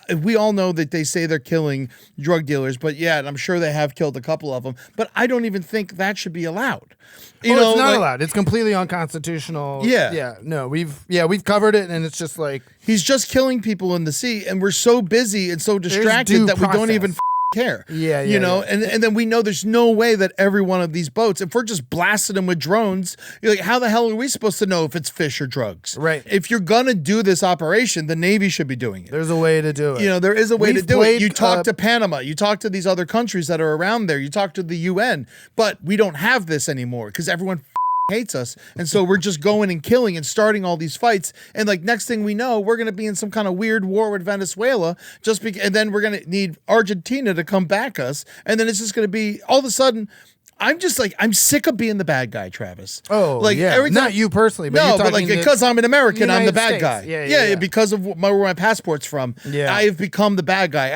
And we all know that they say they're killing drug dealers, but and I'm sure they have killed a couple of them. But I don't even think that should be allowed. It's not allowed. It's completely unconstitutional. Yeah. No, we've covered it, and it's just like he's just killing people in the sea, and we're so busy and so distracted that we don't even care. And then we know there's no way that every one of these boats, if we're just blasting them with drones, you're like, how the hell are we supposed to know if it's fish or drugs? Right. If you're gonna do this operation, the Navy should be doing it. There's a way to do it. There is a way to do it. You talk to Panama, you talk to these other countries that are around there, you talk to the UN, but we don't have this anymore because everyone hates us, and so we're just going and killing and starting all these fights, and like next thing we know, we're gonna be in some kind of weird war with Venezuela, and then we're gonna need Argentina to come back us, and then it's just gonna be all of a sudden. I'm sick of being the bad guy, Travis. Every time, not you personally, but because I'm an American, I'm the bad States. guy. Because of where my passport's from. I have become the bad guy.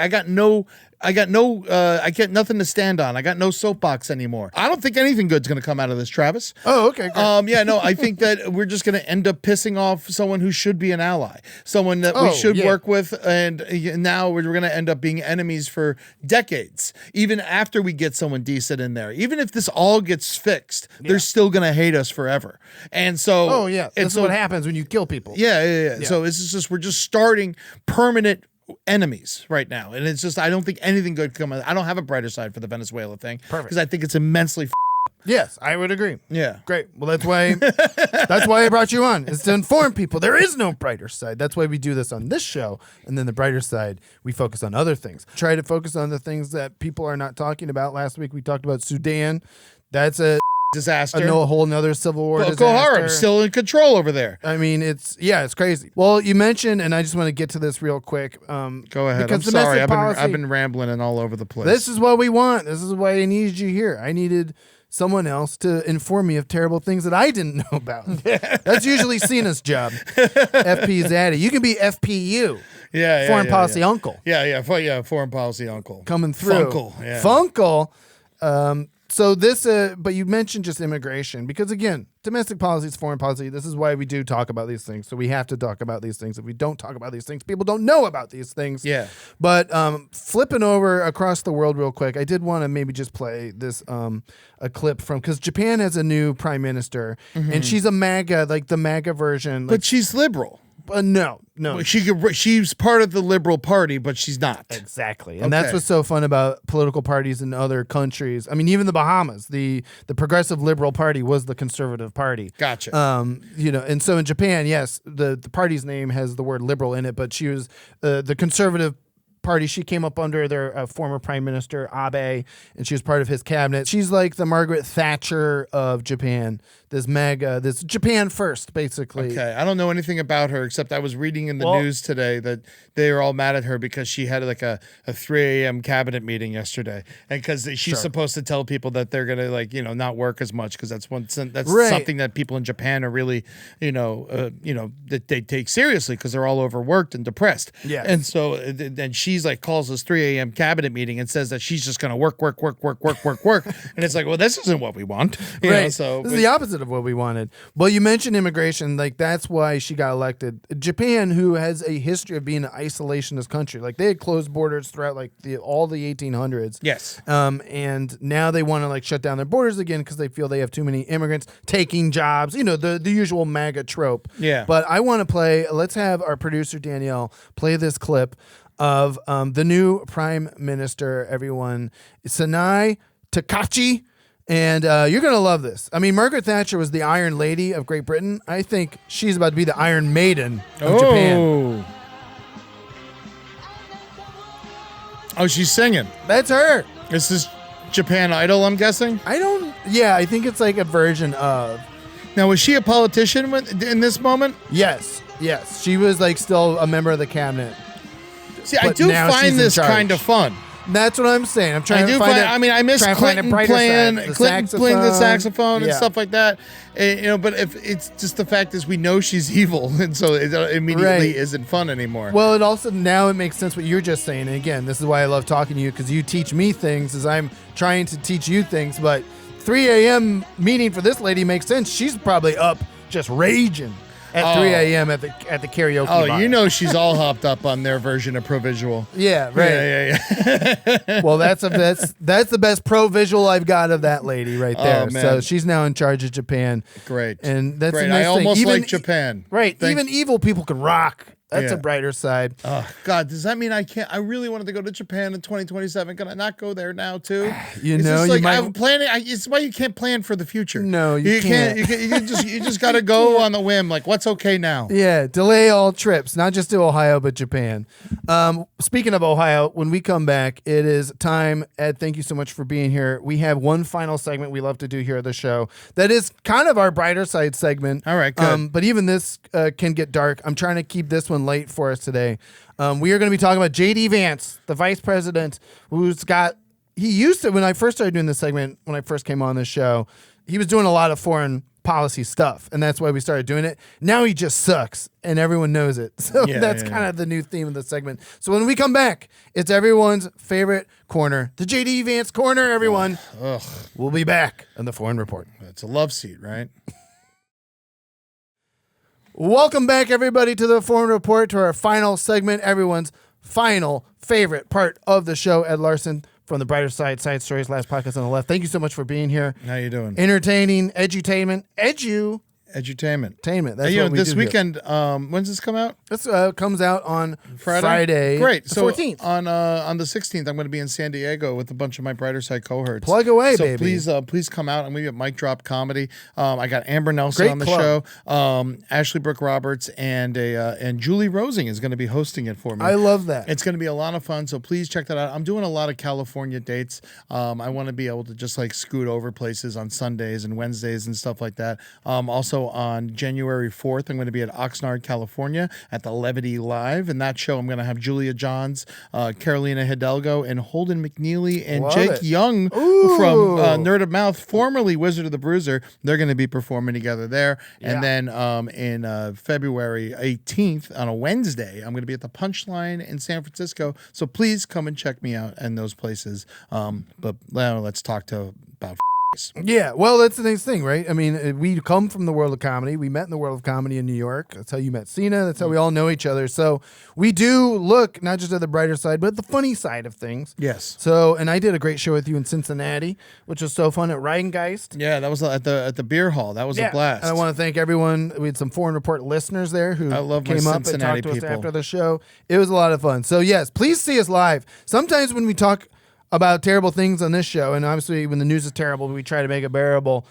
I got nothing to stand on. I got no soapbox anymore. I don't think anything good's going to come out of this, Travis. Oh, okay. Great. Yeah, no, I think that we're just going to end up pissing off someone who should be an ally, someone that we should work with, and now we're going to end up being enemies for decades, even after we get someone decent in there. Even if this all gets fixed, they're still going to hate us forever. And so, that's what happens when you kill people. Yeah. So it's just we're just starting permanent enemies right now, and it's just I don't think anything good can come. I don't have a brighter side for the Venezuela thing because I think it's immensely. Yes, I would agree. Yeah. Great. Well, that's why I brought you on, is to inform people there is no brighter side. That's why we do this on this show. And then the brighter side, we focus on other things. Try to focus on the things that people are not talking about. Last week we talked about Sudan. That's a disaster. A whole nother civil war disaster. Boko Haram's still in control over there. I mean, it's crazy. Well, you mentioned, and I just want to get to this real quick. Go ahead. I'm sorry. I've been rambling and all over the place. This is what we want. This is why I needed you here. I needed someone else to inform me of terrible things that I didn't know about. That's usually Seena's job. FP Zaddy. You can be FPU. Foreign policy uncle. Foreign policy uncle. Coming through. Funkle. So this, but you mentioned just immigration, because again, domestic policy is foreign policy. This is why we do talk about these things. So we have to talk about these things. If we don't talk about these things, people don't know about these things. Yeah. But flipping over across the world real quick, I did want to maybe just play this a clip from, because Japan has a new prime minister, and she's a MAGA, like the MAGA version. But she's liberal. No. She's part of the liberal party, but she's not. Exactly. And that's what's so fun about political parties in other countries. I mean, even the Bahamas, the progressive liberal party was the conservative party. Gotcha. And so in Japan, yes, the party's name has the word liberal in it, but she was the conservative party. She came up under their former prime minister Abe, and she was part of his cabinet. She's like the Margaret Thatcher of Japan. This MAGA, this Japan first, basically. Okay, I don't know anything about her except I was reading in the news today that they were all mad at her because she had like a 3 a.m. cabinet meeting yesterday, and because she's supposed to tell people that they're gonna not work as much because that's something that people in Japan are really that they take seriously because they're all overworked and depressed. Yeah, and so then she's like calls this 3 a.m. cabinet meeting and says that she's just gonna work, and it's like, well, this isn't what we want, this is the opposite of what we wanted. Well, you mentioned immigration, like that's why she got elected. Japan, who has a history of being an isolationist country, like they had closed borders throughout like all the 1800s. Yes. And now they want to like shut down their borders again because they feel they have too many immigrants taking jobs. The usual MAGA trope. Yeah. But I want to play. Let's have our producer Danielle play this clip of the new prime minister. Everyone, Sanai Takachi. And you're going to love this. I mean, Margaret Thatcher was the Iron Lady of Great Britain. I think she's about to be the Iron Maiden of Japan. Oh, she's singing. That's her. This is Japan Idol, I'm guessing? I think it's like a version of. Now, was she a politician in this moment? Yes. She was like still a member of the cabinet. See, I do find this kind of fun. That's what I'm saying. I'm trying to find I miss Clinton playing the saxophone and stuff like that. But if it's just the fact is we know she's evil, and so it immediately isn't fun anymore. Well, it also now it makes sense what you're just saying. And again, this is why I love talking to you, because you teach me things as I'm trying to teach you things. But 3 a.m. meeting for this lady makes sense. She's probably up just raging at 3 a.m. at the karaoke bar. She's all hopped up on their version of Provisual. Yeah, right. Yeah. Well, that's the best pro visual I've got of that lady right there. So she's now in charge of Japan. Great. And that's great. A nice I almost thing. like Japan. Right. Even evil people can rock. That's a brighter side. Oh, God, does that mean I can't? I really wanted to go to Japan in 2027. Can I not go there now, too? I'm planning. It's why you can't plan for the future. No, you can't. You just got to go on the whim. Like, what's okay now? Yeah, delay all trips, not just to Ohio, but Japan. Speaking of Ohio, when we come back, it is time. Ed, thank you so much for being here. We have one final segment we love to do here at the show that is kind of our brighter side segment. All right, good. But even this can get dark. I'm trying to keep this one light for us today. We are going to be talking about J.D. Vance, the vice president, he used to, when I first started doing this segment, when I first came on this show, he was doing a lot of foreign policy stuff, and that's why we started doing it. Now he just sucks, and everyone knows it. So that's kind of the new theme of the segment. So when we come back, it's everyone's favorite corner, the JD Vance corner, everyone. We'll be back on the Foreign Report. It's a love seat, right? Welcome back, everybody, to the Foreign Report, to our final segment, everyone's final favorite part of the show. Ed Larson from the Brighter Side, Side Stories, last podcast on the left. Thank you so much for being here. How you doing? Entertaining, edutainment, edutainment. That's what we this do weekend. When's this come out? This comes out on Friday. Great. The So 14th. on the 16th, I'm going to be in San Diego with a bunch of my Brighter Side cohorts. Plug away, so baby. Please come out. I'm going to be at Mic Drop Comedy. I got Amber Nelson Great on the club. show. Ashley Brooke Roberts and Julie Rosing is going to be hosting it for me. I love that. It's going to be a lot of fun. So please check that out. I'm doing a lot of California dates. I want to be able to just like scoot over places on Sundays and Wednesdays and stuff like that. Also on January 4th, I'm going to be at Oxnard, California at the Levity Live. And that show, I'm going to have Julia Johns, Carolina Hidalgo, and Holden McNeely and Love Jake it. Young from Nerd of Mouth, formerly Wizard of the Bruiser. They're going to be performing together there. And then in February 18th, on a Wednesday, I'm going to be at the Punchline in San Francisco. So please come and check me out in those places. But now let's talk about Yeah, well, that's the nice thing, right? I mean, we come from the world of comedy. We met in the world of comedy in New York. That's how you met Seena. That's how we all know each other. So we do look not just at the brighter side, but the funny side of things. Yes. So, and I did a great show with you in Cincinnati, which was so fun at Rheingeist. Yeah, that was at the beer hall. That was a blast. And I want to thank everyone. We had some Foreign Report listeners there who I love my came up and Cincinnati talked to people. us after the show. It was a lot of fun. So yes, please see us live. Sometimes when we talk about terrible things on this show, and obviously when the news is terrible, we try to make it bearable.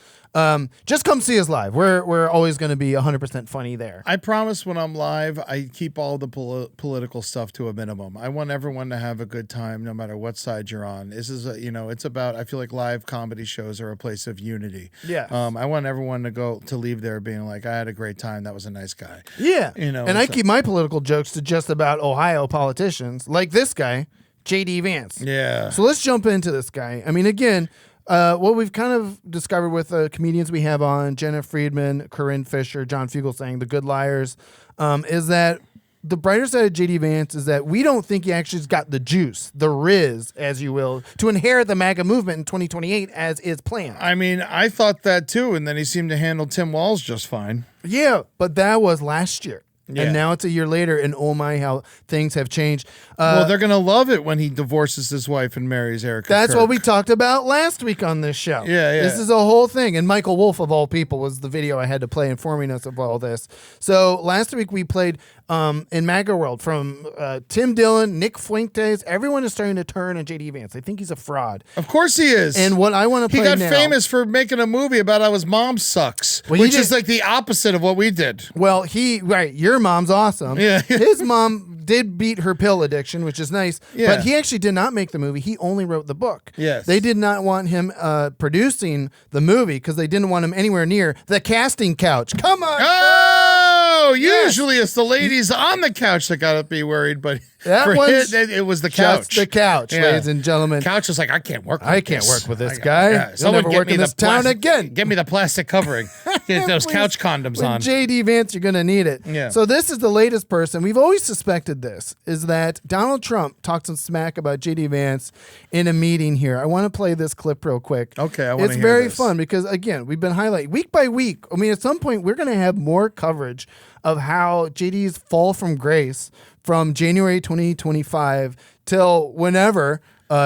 Just come see us live. We're always going to be 100% funny there. I promise when I'm live, I keep all the political stuff to a minimum. I want everyone to have a good time, no matter what side you're on. This is, it's about. I feel like live comedy shows are a place of unity. Yeah. I want everyone to leave there being like, I had a great time. That was a nice guy. Yeah. And I keep my political jokes to just about Ohio politicians, like this guy, JD Vance. Yeah. So let's jump into this guy. I mean, again, what we've kind of discovered with comedians we have on, Jenna Friedman, Corinne Fisher, John Fugelsang, The Good Liars, is that the brighter side of JD Vance is that we don't think he actually's got the juice, the riz, as you will, to inherit the MAGA movement in 2028 as is planned. I mean, I thought that too, and then he seemed to handle Tim Walz just fine. Yeah, but that was last year. Yeah. And now it's a year later, and oh my, how things have changed. Well, they're going to love it when he divorces his wife and marries Erica That's Kirk. what we talked about last week on this show. Yeah. This is a whole thing. And Michael Wolff, of all people, was the video I had to play informing us of all this. So last week we played in MAGA World from Tim Dillon, Nick Fuentes. Everyone is starting to turn on JD Vance. They think he's a fraud. Of course he is. And what I want to He play got now, famous for making a movie about how his mom sucks, Well, he which is did- like the opposite of what we did. Well, your mom's awesome. Yeah. His mom did beat her pill addiction, which is nice. Yeah. But he actually did not make the movie. He only wrote the book. Yes. They did not want him producing the movie because they didn't want him anywhere near the casting couch. Come on. Oh, Yes. usually it's the ladies on the couch that gotta be worried, but That for one's him, it was the couch. Just the couch, Yeah. ladies and gentlemen. Couch is like, I can't work with I can't this. work with this I got- guy. yeah. He'll Someone never get work me in the this town plastic- again. Get me the plastic covering. Get those Please. couch condoms With on. JD Vance, you're going to need it. Yeah. So this is the latest person. We've always suspected this, is that Donald Trump talked some smack about JD Vance in a meeting here. I want to play this clip real quick. Okay, I wanna It's hear very this. fun because, again, we've been highlighting week by week. I mean, at some point, we're going to have more coverage of how JD's fall from grace from January 2025 till whenever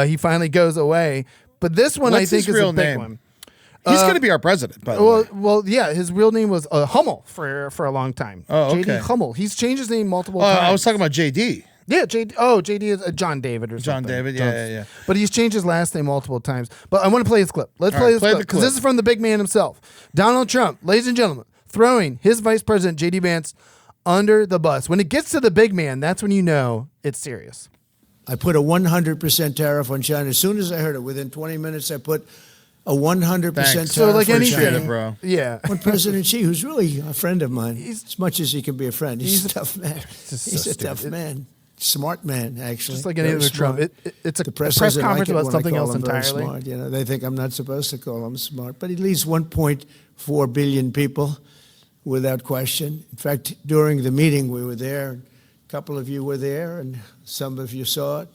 he finally goes away. But this one, What's I think, his is real a big name? one. He's going to be our president, by the way. Well, yeah, his real name was Hummel for a long time. Oh, okay. JD Hummel. He's changed his name multiple times. I was talking about JD. Yeah, JD. Oh, JD is John David or John something. David, yeah. But he's changed his last name multiple times. But I want to play this clip. Let's play this play clip the because clip. this is from the big man himself, Donald Trump, ladies and gentlemen, throwing his vice president JD Vance under the bus. When it gets to the big man, that's when you know it's serious. I put a 100% tariff on China. As soon as I heard it, within 20 minutes, I put a 100% Thanks. tariff So like on anything, Appreciate China. it, bro. Yeah. When President Xi, who's really a friend of mine, He's- as much as he can be a friend, he's a tough man. just He's so a tough stupid. man. Smart man, actually. Just like any Very other Trump. smart. It's a The press doesn't conference like it about when I something call else him very entirely. Smart. You know, they think I'm not supposed to call him smart, but at least 1 point 4 billion people, without question. In fact, during the meeting we were there, a couple of you were there, and some of you saw it.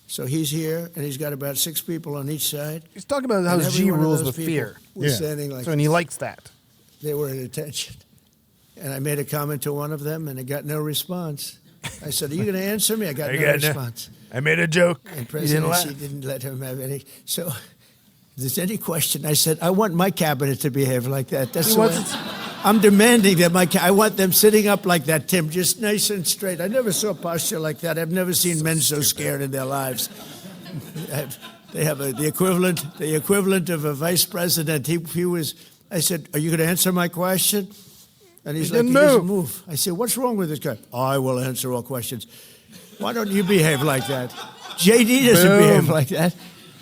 So he's here, and he's got about 6 people on each side. He's talking about how And G every one of rules those with people fear. was standing like So, and he this. likes that. They were at attention. And I made a comment to one of them, and I got no response. I said, "Are you going to answer me?" I got no response. I made a joke. And presidency didn't let him have any. So if there's any question, I said, I want my cabinet to behave like that. That's what I'm demanding that I want them sitting up like that, Tim, just nice and straight. I never saw posture like that. I've never seen men so scared in their lives. They have the equivalent of a vice president. He was. I said, "Are you going to answer my question?" And he doesn't move. I said, "What's wrong with this guy?" "I will answer all questions." Why don't you behave like that? JD doesn't behave like that.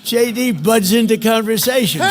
JD buds into conversations.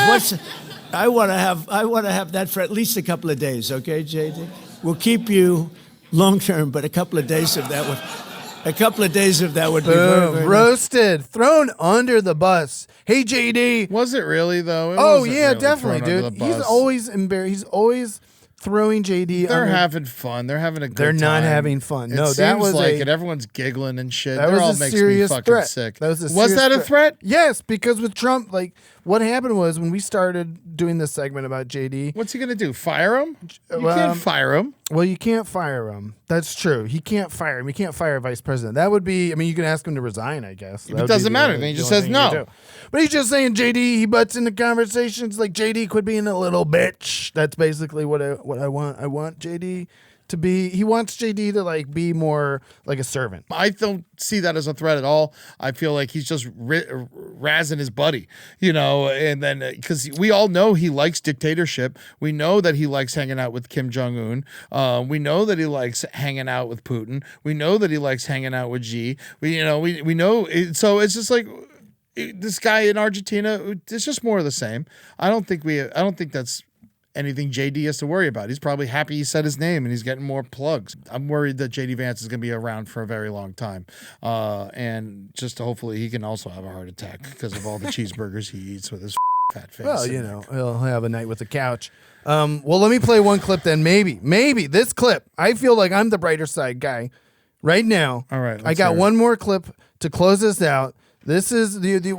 I want to have that for at least a couple of days, okay, JD? We'll keep you long term, but a couple of days of that would be very, very roasted, thrown under the bus. Hey, JD. Was it really though? Oh yeah, definitely, dude. He's always embarrassed. He's always throwing JD. They're having fun. They're having a good time. They're not having fun. No, that was like it. Everyone's giggling and shit. That all was a makes me serious fucking threat. sick. That was that a threat? Yes, because with Trump, like what happened was when we started doing this segment about JD. What's he gonna do? Fire him? You can't fire him. Well, you can't fire him. That's true. He can't fire him. You can't fire a vice president. That would be. I mean, you can ask him to resign. I guess it doesn't matter. Then he just says no. But he's just saying JD. He butts into conversations like JD quit being a little bitch. That's basically what I want. I want JD to be. He wants JD to like be more like a servant. I don't see that as a threat at all. I feel like he's just razzing his buddy, and then because we all know he likes dictatorship. We know that he likes hanging out with Kim Jong-un. We know that he likes hanging out with Putin. We know that he likes hanging out with Xi. We know. So it's just like this guy in Argentina. It's just more of the same. I don't think that's anything JD has to worry about. He's probably happy he said his name and he's getting more plugs. I'm worried that JD Vance is going to be around for a very long time. And just hopefully he can also have a heart attack because of all the cheeseburgers he eats with his fat face. Well, he'll have a night with the couch. Well, let me play one clip then. Maybe this clip. I feel like I'm the brighter side guy right now. All right. I got one more clip to close this out. This is the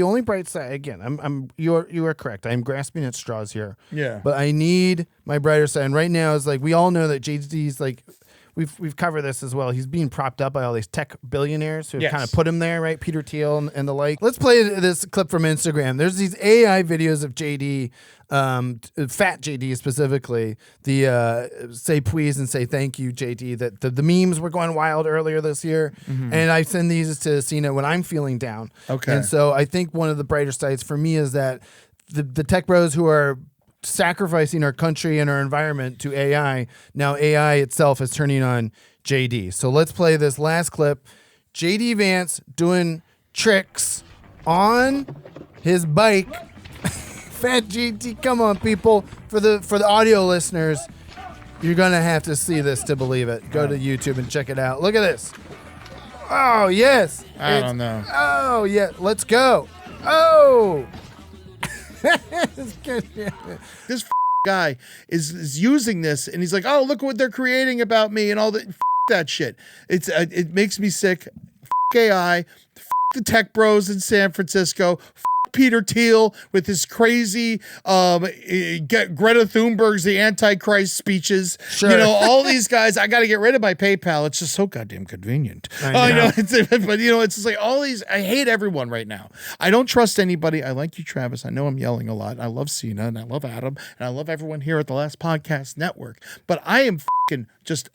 only bright side. Again, you are correct. I'm grasping at straws here. Yeah. But I need my brighter side. And right now is like we all know that JD's like we've covered this as well. He's being propped up by all these tech billionaires who kind of put him there, right? Peter Thiel and the like. Let's play this clip from Instagram. There's these AI videos of JD, fat JD specifically. The say please and say thank you JD. That the memes were going wild earlier this year, and I send these to Seena when I'm feeling down. Okay. And so I think one of the brighter sides for me is that the tech bros who are sacrificing our country and our environment to AI. Now AI itself is turning on JD. So let's play this last clip. JD Vance doing tricks on his bike. Fat JD, come on, people. For the audio listeners, you're gonna have to see this to believe it. Go to YouTube and check it out. Look at this. Oh yes. I don't know. Oh yeah. Let's go. Oh. This guy is using this and he's like, oh, look what they're creating about me and all that shit. It makes me sick. AI, the tech bros in San Francisco, Peter Thiel with his crazy Greta Thunberg's the Antichrist speeches. Sure. All these guys. I got to get rid of my PayPal. It's just so goddamn convenient. I know. But it's just like all these. I hate everyone right now. I don't trust anybody. I like you, Travis. I know I'm yelling a lot. I love Seena and I love Adam and I love everyone here at the Last Podcast Network. But I am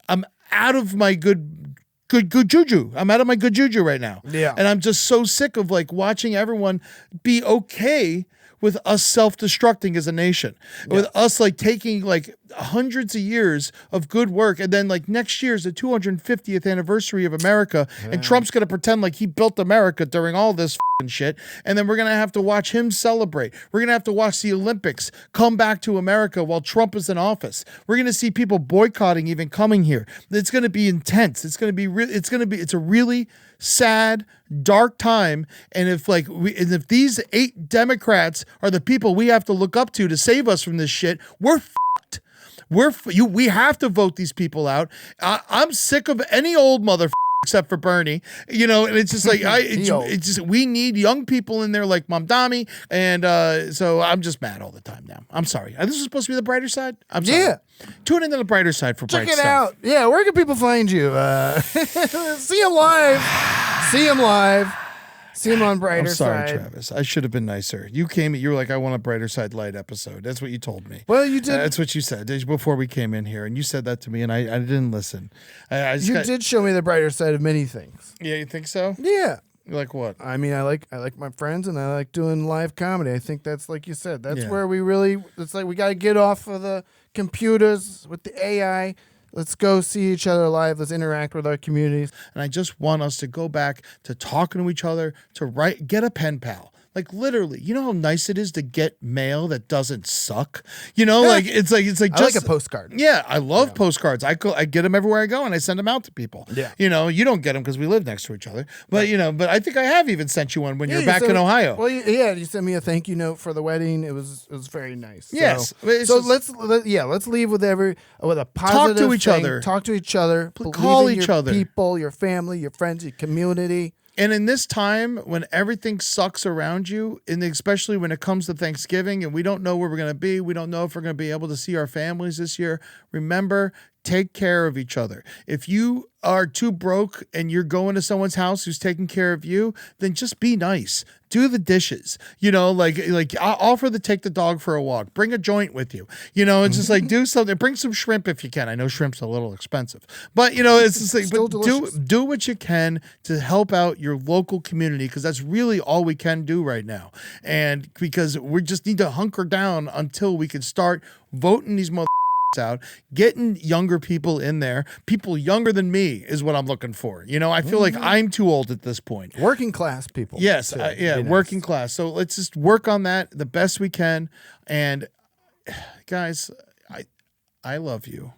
I'm out of my good juju. I'm out of my good juju right now. Yeah. And I'm just so sick of like watching everyone be okay with us self-destructing as a nation. Yeah. With us like taking like hundreds of years of good work and then like next year's the 250th anniversary of America and Trump's going to pretend like he built America during all this and shit, and then we're gonna have to watch him celebrate. We're gonna have to watch the Olympics come back to America while Trump is in office. We're gonna see people boycotting even coming here. It's gonna be intense. It's a really sad, dark time. And if these 8 Democrats are the people we have to look up to save us from this shit, we're fucked. We have to vote these people out. I'm sick of any old motherfucker except for Bernie, and it's just like we need young people in there like Mamdani, and so I'm just mad all the time now. I'm sorry. This is supposed to be the brighter side. I'm sorry. Yeah. Tune into the brighter side for check bright it stuff. out. Yeah, where can people find you? See him live. See him live. See him on brighter side. I'm sorry, side. Travis. I should have been nicer. You were like, I want a brighter side light episode. That's what you told me. Well, you did. That's what you said before we came in here, and you said that to me, and I didn't listen. You did show me the brighter side of many things. Yeah, you think so? Yeah. Like what? I mean, I like my friends, and I like doing live comedy. I think that's like you said. That's where we really. It's like we got to get off of the computers with the AI. Let's go see each other live. Let's interact with our communities. And I just want us to go back to talking to each other, to get a pen pal. Like literally, you know how nice it is to get mail that doesn't suck. It's like I like a postcard. Yeah, I love postcards. I get them everywhere I go, and I send them out to people. Yeah, you don't get them because we live next to each other. But but I think I have even sent you one when you're back in Ohio. Well, you sent me a thank you note for the wedding. It was very nice. Yes. So let's leave with a positive. Talk to each other. Talk to each other. Call each other. People, your family, your friends, your community. And in this time when everything sucks around you, and especially when it comes to Thanksgiving and we don't know where we're going to be, we don't know if we're going to be able to see our families this year, remember, take care of each other. If you are too broke and you're going to someone's house who's taking care of you, then just be nice. Do the dishes. Like offer to take the dog for a walk. Bring a joint with you. It's just like do something. Bring some shrimp if you can. I know shrimp's a little expensive, but it's just like do what you can to help out your local community, because that's really all we can do right now. And because we just need to hunker down until we can start voting these out, getting younger people in there. People younger than me is what I'm looking for. I feel like I'm too old at this point. Working class people. Yes, working class. So let's just work on that the best we can. And guys, I love you,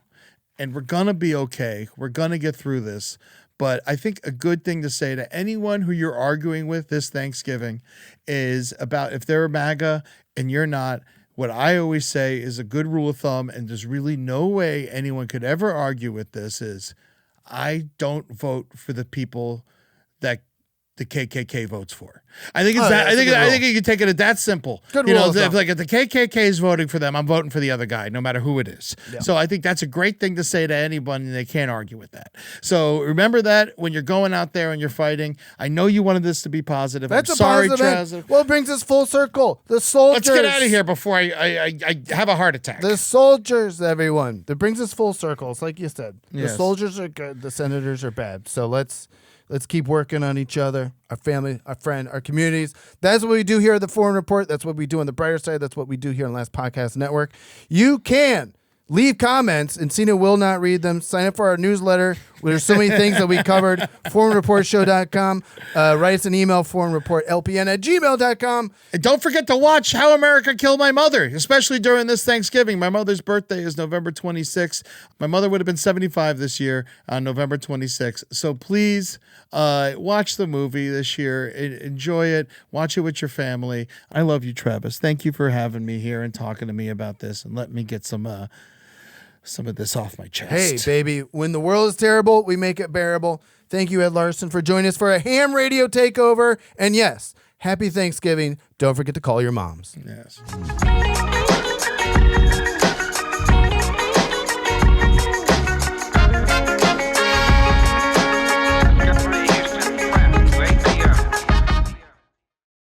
and we're gonna be okay. We're gonna get through this. But I think a good thing to say to anyone who you're arguing with this Thanksgiving is about if they're a MAGA and you're not. What I always say is a good rule of thumb, and there's really no way anyone could ever argue with this, is I don't vote for the people that the KKK votes for. I think it's that. I think you can take it that simple. Good rule of if thumb. the KKK is voting for them, I'm voting for the other guy, no matter who it is. Yeah. So I think that's a great thing to say to anyone, and they can't argue with that. So remember that when you're going out there and you're fighting. I know you wanted this to be positive. That's I'm sorry, positive. Well, it brings us full circle. The soldiers. Let's get out of here before I have a heart attack. The soldiers, everyone. That brings us full circle. It's like you said. Yes. The soldiers are good. The senators are bad. So let's keep working on each other, our family, our friend, our communities. That's what we do here at the Foreign Report. That's what we do on the brighter side. That's what we do here on Last Podcast Network. You can leave comments, and Seena will not read them. Sign up for our newsletter. There's so many things that we covered. ForeignReportShow.com. Write us an email, foreignreportlpn@gmail.com. And don't forget to watch How America Killed My Mother, especially during this Thanksgiving. My mother's birthday is November 26th. My mother would have been 75 this year on November 26th. So please watch the movie this year. Enjoy it. Watch it with your family. I love you, Travis. Thank you for having me here and talking to me about this and let me get some of this off my chest. Hey, baby, when the world is terrible, we make it bearable. Thank you, Ed Larson, for joining us for a ham radio takeover. And yes, happy Thanksgiving. Don't forget to call your moms. Yes.